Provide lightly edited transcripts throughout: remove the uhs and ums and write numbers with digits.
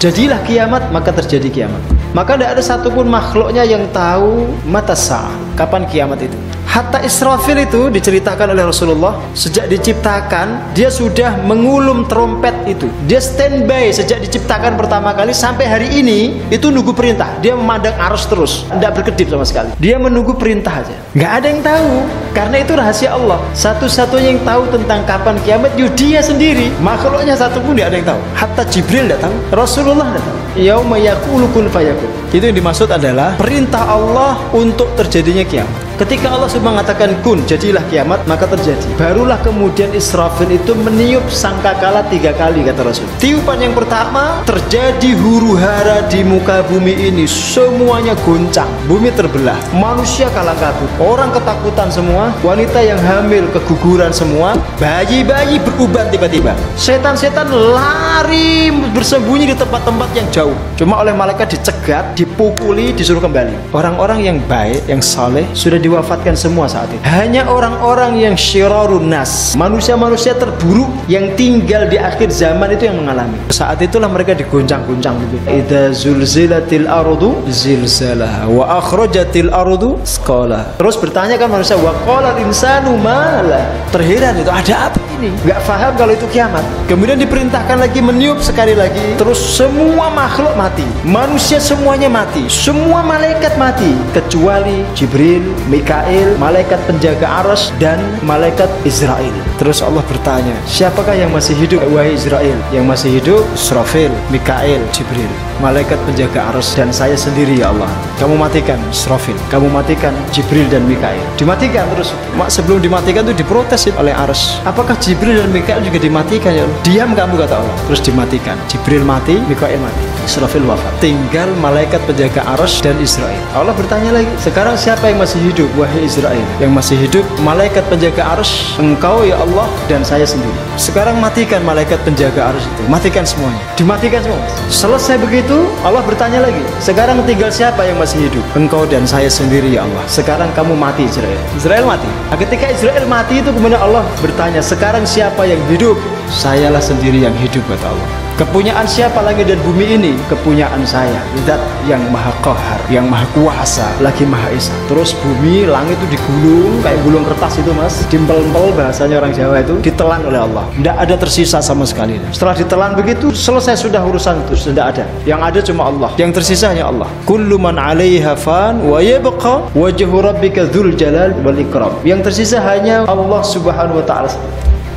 Jadilah kiamat, maka terjadi kiamat. Maka tidak ada satupun makhluknya yang tahu mata sa'ah, kapan kiamat itu. Hatta Israfil itu diceritakan oleh Rasulullah, sejak diciptakan dia sudah mengulum trompet itu. Dia standby sejak diciptakan pertama kali sampai hari ini, itu nunggu perintah. Dia memandang arus terus, tidak berkedip sama sekali. Dia menunggu perintah aja. Nggak ada yang tahu, karena itu rahasia Allah. Satu-satunya yang tahu tentang kapan kiamat dia sendiri. Makhluknya satupun tidak ada yang tahu. Hatta Jibril tidak tahu, Rasulullah tidak tahu. Yauma yaqulu kun fayakun. Itu yang dimaksud adalah perintah Allah untuk terjadinya kiamat. Ketika Allah sudah mengatakan kun, jadilah kiamat, maka terjadi. Barulah kemudian Israfil itu meniup sangkakala 3 kali, kata Rasul. Tiupan yang pertama, terjadi huru hara di muka bumi ini. Semuanya goncang, bumi terbelah, manusia kalang kabut, orang ketakutan semua, wanita yang hamil keguguran semua, bayi-bayi beruban tiba-tiba. Setan-setan lari bersembunyi di tempat-tempat yang jauh. Cuma oleh malaikat dicegat, dipukuli, disuruh kembali. Orang-orang yang baik, yang saleh sudah diwafatkan semua saat itu. Hanya orang-orang yang syirarun nas, manusia-manusia terburuk yang tinggal di akhir zaman itu yang mengalami. Saat itulah mereka digoncang-goncang begitu. Idza zulzilatil ardu zilzalaha wa akhrajatil ardu asqalaha. Terus bertanya kan manusia, wa qala insanu mala. Terheran itu, ada apa ini? Enggak paham kalau itu kiamat. Kemudian diperintahkan lagi meniup sekali lagi. Terus semua makhluk mati. Manusia semuanya mati. Semua malaikat mati kecuali Jibril, Mikail, malaikat penjaga arsy, dan malaikat Israel. Terus Allah bertanya, siapakah yang masih hidup? Wahai Israel, yang masih hidup Israfil, Mikail, Jibril, malaikat penjaga arsy, dan saya sendiri ya Allah. Kamu matikan Israfil, kamu matikan Jibril dan Mikail. Dimatikan terus. Sebelum dimatikan itu diprotes oleh arsy. Apakah Jibril dan Mikail juga dimatikan ya Allah? Diam kamu, kata Allah. Terus dimatikan. Jibril mati, Mikail mati, Israfil wafat. Tinggal malaikat penjaga arsy dan Israel. Allah bertanya lagi, sekarang siapa yang masih hidup? Wahai Israel, yang masih hidup malaikat penjaga arsy, engkau ya Allah, dan saya sendiri. Sekarang matikan malaikat penjaga arsy itu, matikan semuanya. Dimatikan semua. Selesai begitu, Allah bertanya lagi, sekarang tinggal siapa yang masih hidup? Engkau dan saya sendiri ya Allah. Sekarang kamu mati Israel. Israel mati. Nah, ketika Israel mati itu kemudian Allah bertanya, sekarang siapa yang hidup? Sayalah sendiri yang hidup, kata Allah. Kepunyaan siapa langit dan bumi ini? Kepunyaan saya, Zat yang maha qahar, yang maha kuasa, lagi maha esa. Terus bumi, langit itu digulung kayak gulung kertas itu mas, dimpel-empel bahasanya orang Jawa itu, ditelan oleh Allah. Tidak ada tersisa sama sekali. Setelah ditelan begitu, selesai sudah urusan itu, sudah ada. Yang ada cuma Allah, yang tersisa hanya Allah. Kullu man 'alaiha fan wa yabqa wajhu rabbika dzul jalal wal ikram. Yang tersisa hanya Allah Subhanahu wa taala.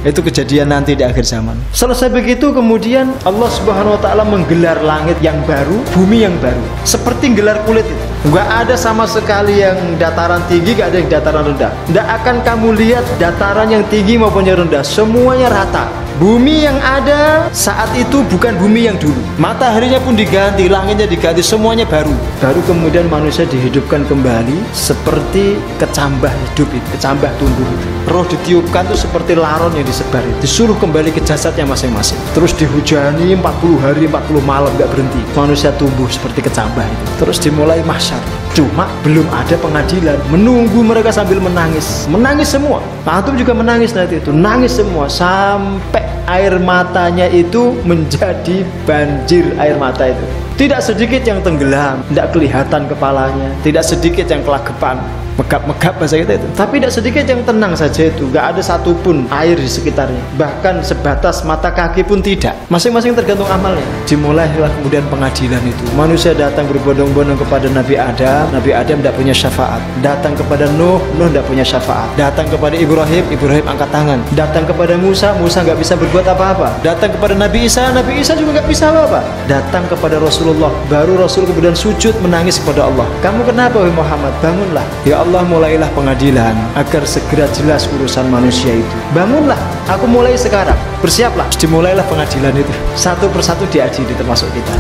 Itu kejadian nanti di akhir zaman. Selesai begitu kemudian Allah Subhanahu wa taala menggelar langit yang baru, bumi yang baru. Seperti gelar kulit itu. Enggak ada sama sekali yang dataran tinggi, enggak ada yang dataran rendah. Enggak akan kamu lihat dataran yang tinggi maupun yang rendah, semuanya rata. Bumi yang ada saat itu bukan bumi yang dulu. Mataharinya pun diganti, langitnya diganti, semuanya baru. Baru kemudian manusia dihidupkan kembali seperti kecambah hidup itu, kecambah tumbuh itu. Roh ditiupkan itu seperti laron yang disebar itu. Disuruh kembali ke jasadnya masing-masing. Terus dihujani 40 hari 40 malam gak berhenti. Manusia tumbuh seperti kecambah itu. Terus dimulai mahsyar. Cuma belum ada pengadilan. Menunggu mereka sambil menangis. Menangis semua. Antum juga menangis nanti itu. Nangis semua sampai air matanya itu menjadi banjir air mata itu. Tidak sedikit yang tenggelam, tidak kelihatan kepalanya, tidak sedikit yang kelagepan, megap-megap bahasa kita itu. Tapi tidak sedikit yang tenang saja itu, gak ada satupun air di sekitarnya. Bahkan sebatas mata kaki pun tidak. Masing-masing tergantung amalnya. Dimulailah kemudian pengadilan itu. Manusia datang berbondong-bondong kepada Nabi Adam. Nabi Adam tidak punya syafaat. Datang kepada Nuh, Nuh tidak punya syafaat. Datang kepada Ibrahim, Ibrahim angkat tangan. Datang kepada Musa, Musa nggak bisa berbuat apa-apa. Datang kepada Nabi Isa, Nabi Isa juga nggak bisa apa-apa. Datang kepada Rasulullah, baru Rasul kemudian sujud menangis kepada Allah. Kamu kenapa wahai Muhammad? Bangunlah. Ya Allah, mulailah pengadilan agar segera jelas urusan manusia itu. Bangunlah, aku mulai sekarang. Bersiaplah. Dimulailah pengadilan itu. Satu persatu diadili termasuk kita.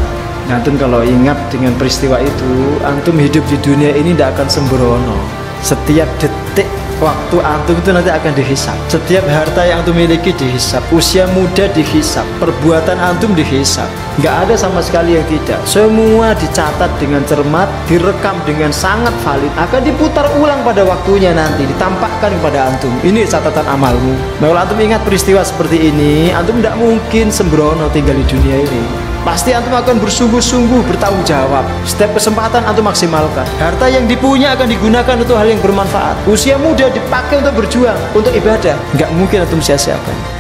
Antum kalau ingat dengan peristiwa itu, antum hidup di dunia ini tidak akan sembrono. Setiap detik waktu antum itu nanti akan dihisap. Setiap harta yang antum miliki dihisap. Usia muda dihisap. Perbuatan antum dihisap. Nggak ada sama sekali yang tidak. Semua dicatat dengan cermat, direkam dengan sangat valid. Akan diputar ulang pada waktunya nanti, ditampakkan kepada antum. Ini catatan amalmu. Nah, kalau antum ingat peristiwa seperti ini, antum tidak mungkin sembrono tinggal di dunia ini. pasti antum akan bersungguh-sungguh bertanggung jawab. Setiap kesempatan antum maksimalkan. Harta yang dipunya akan digunakan untuk hal yang bermanfaat. Usia muda dipakai untuk berjuang, untuk ibadah. Nggak mungkin antum sia-siakan.